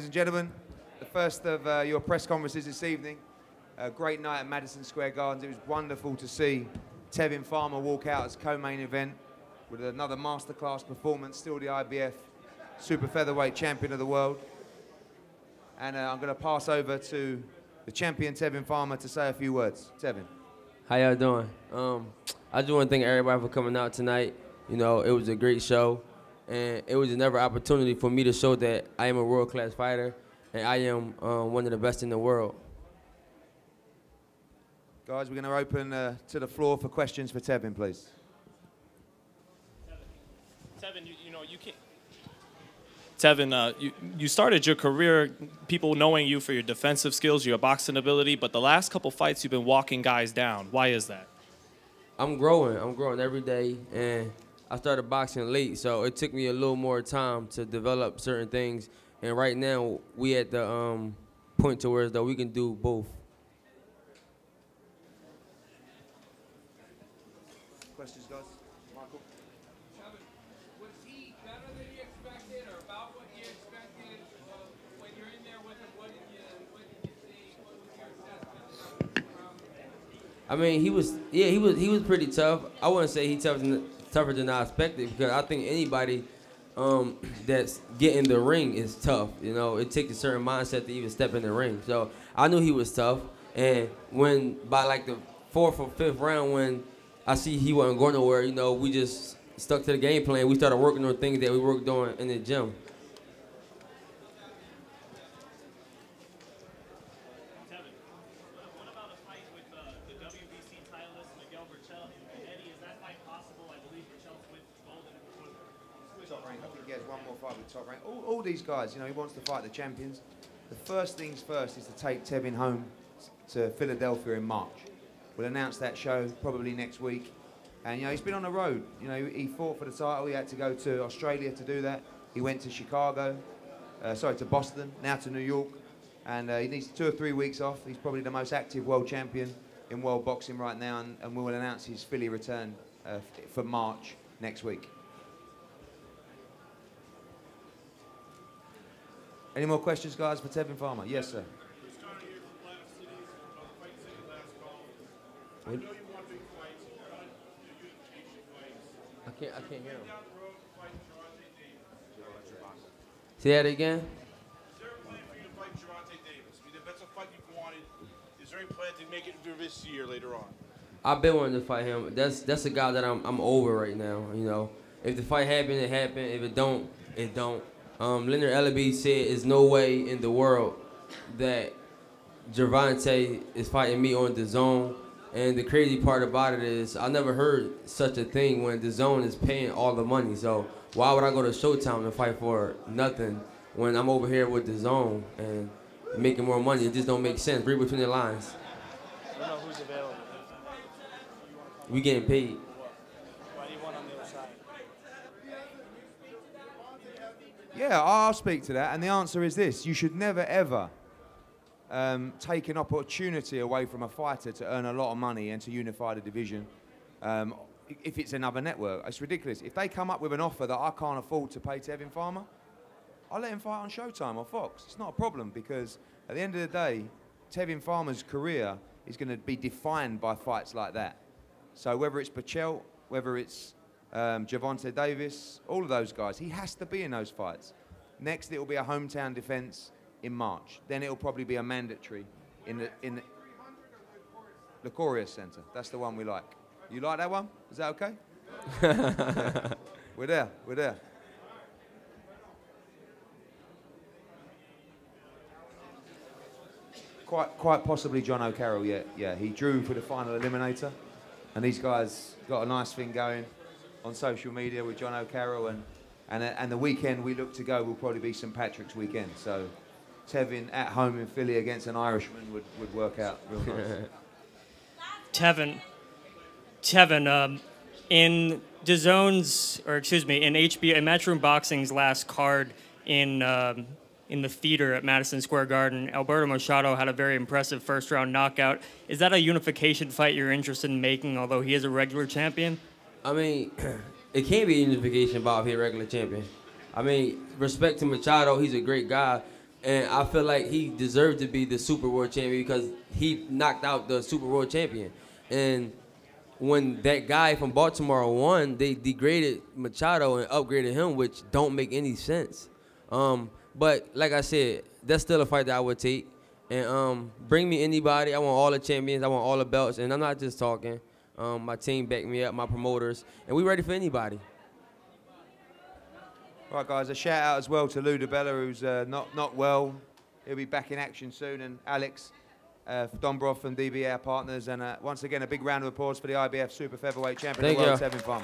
ladies and gentlemen, the first of your press conferences this evening. A great night at Madison Square Gardens. It was wonderful to see Tevin Farmer walk out as co-main event with another masterclass performance, still the IBF super featherweight champion of the world. And I'm going to pass over to the champion Tevin Farmer to say a few words. Tevin. How y'all doing? I just want to thank everybody for coming out tonight. You know, it was a great show, and it was another opportunity for me to show that I am a world-class fighter, and I am one of the best in the world. Guys, we're going to open to the floor for questions for Tevin, please. Tevin, you can't. Tevin, you started your career, people knowing you for your defensive skills, your boxing ability, but the last couple fights you've been walking guys down. Why is that? I'm growing every day, and I started boxing late, so it took me a little more time to develop certain things. And right now, we at the point to where we can do both. Questions, guys? Michael? Tevin, was he better than you expected or about what you expected? When you're in there with him, what did you see? What was your assessment? I mean, he was pretty tough. I wouldn't say he tougher than I expected, because I think anybody that's getting the ring is tough. You know, it takes a certain mindset to even step in the ring. So I knew he was tough, and when by like the 4th or 5th round, when I see he wasn't going nowhere, you know, we just stuck to the game plan. We started working on things that we worked on in the gym. Tevin, what about a fight with the WBC titleist Miguel Berchelt and Eddie? Is that fight possible? I believe Berchelt's with Golden. Top rank. I think he has one more fight with top rank. All these guys, you know, he wants to fight the champions. The first things first is to take Tevin home to Philadelphia in March. We'll announce that show probably next week. And, you know, he's been on the road. You know, he fought for the title. He had to go to Australia to do that. He went to to Boston, now to New York. And he needs 2 or 3 weeks off. He's probably the most active world champion in world boxing right now. And we will announce his Philly return for March next week. Any more questions, guys, for Tevin Farmer? Yes, sir. I know you want big fights, you want unification fights. I can't hear him. Down the road, fight Gervonta Davis. Say that again? Is there a plan for you to fight Gervonta Davis? I mean, if that's a fight you've wanted, is there any plan to make it through this year later on? I've been wanting to fight him. That's a guy that I'm over right now. You know, if the fight happens, it happens. If it don't, it don't. Leonard Ellaby said, "There's no way in the world that Gervonta is fighting me on the zone." And the crazy part about it is I never heard such a thing when the zone is paying all the money. So why would I go to Showtime and fight for nothing when I'm over here with the zone and making more money? It just don't make sense. Read between the lines. I don't know who's available. We getting paid. Why do you want on the other side? Yeah, I'll speak to that. And the answer is this. You should never, ever take an opportunity away from a fighter to earn a lot of money and to unify the division if it's another network. It's ridiculous. If they come up with an offer that I can't afford to pay Tevin Farmer, I'll let him fight on Showtime or Fox. It's not a problem, because at the end of the day, Tevin Farmer's career is going to be defined by fights like that. So whether it's Berchelt, whether it's Gervonta Davis, all of those guys, he has to be in those fights. Next, it will be a hometown defense in March. Then it'll probably be a mandatory in the Licoria Center. That's the one we like. You like that one? Is that okay? Yeah. We're there. We're there. Quite possibly John O'Carroll. Yeah. He drew for the final eliminator, and these guys got a nice thing going on social media with John O'Carroll, and the weekend we look to go will probably be St. Patrick's weekend. So Tevin at home in Philly against an Irishman would work out real nice. Tevin, in DAZN's, or excuse me, in HBO, in Matchroom Boxing's last card in the theater at Madison Square Garden, Alberto Machado had a very impressive first-round knockout. Is that a unification fight you're interested in making, although he is a regular champion? I mean, it can't be a unification bout if he's a regular champion. I mean, respect to Machado, he's a great guy. And I feel like he deserved to be the Super World Champion because he knocked out the Super World Champion. And when that guy from Baltimore won, they degraded Machado and upgraded him, which don't make any sense. But like I said, that's still a fight that I would take. And bring me anybody. I want all the champions. I want all the belts. And I'm not just talking. My team backed me up, my promoters. And we ready for anybody. Right, guys, a shout out as well to Lou DiBella, who's not well. He'll be back in action soon. And Alex, Dombrov from DB, our partners. And once again, a big round of applause for the IBF Super Featherweight Champion of the world, Tevin.